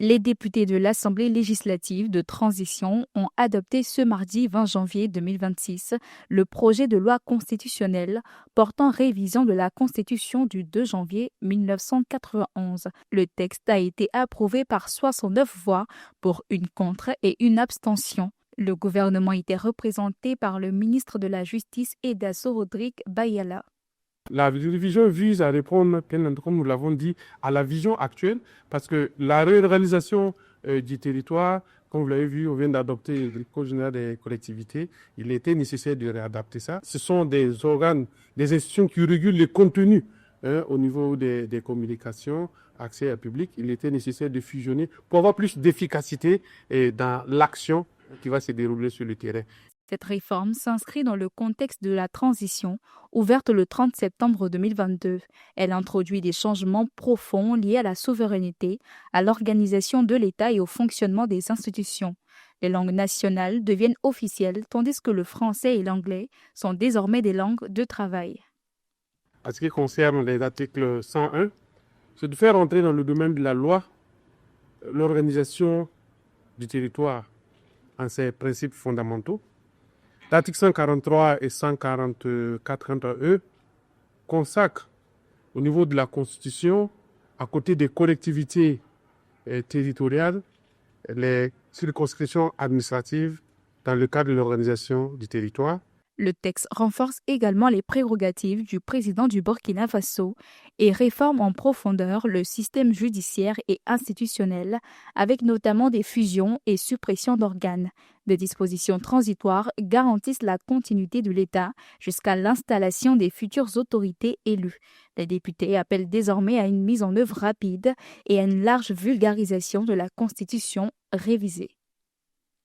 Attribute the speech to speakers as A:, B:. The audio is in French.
A: Les députés de l'Assemblée législative de transition ont adopté ce mardi 20 janvier 2026 le projet de loi constitutionnelle portant révision de la Constitution du 2 janvier 1991. Le texte a été approuvé par 69 voix pour une contre et une abstention. Le gouvernement était représenté par le ministre de la Justice Edaso Rodrigue Bayala.
B: La révision vise à répondre, comme nous l'avons dit, à la vision actuelle, parce que la réorganisation du territoire, comme vous l'avez vu, on vient d'adopter le Code général des collectivités. Il était nécessaire de réadapter ça. Ce sont des organes, des institutions qui régulent les contenus au niveau des communications, accès au public. Il était nécessaire de fusionner pour avoir plus d'efficacité dans l'action qui va se dérouler sur le terrain.
A: Cette réforme s'inscrit dans le contexte de la transition, ouverte le 30 septembre 2022. Elle introduit des changements profonds liés à la souveraineté, à l'organisation de l'État et au fonctionnement des institutions. Les langues nationales deviennent officielles, tandis que le français et l'anglais sont désormais des langues de travail.
B: En ce qui concerne les articles 101, c'est de faire entrer dans le domaine de la loi l'organisation du territoire en ses principes fondamentaux. L'article 143 et 144 consacrent au niveau de la Constitution, à côté des collectivités territoriales, les circonscriptions administratives dans le cadre de l'organisation du territoire.
A: Le texte renforce également les prérogatives du président du Burkina Faso et réforme en profondeur le système judiciaire et institutionnel, avec notamment des fusions et suppressions d'organes. Des dispositions transitoires garantissent la continuité de l'État jusqu'à l'installation des futures autorités élues. Les députés appellent désormais à une mise en œuvre rapide et à une large vulgarisation de la Constitution révisée.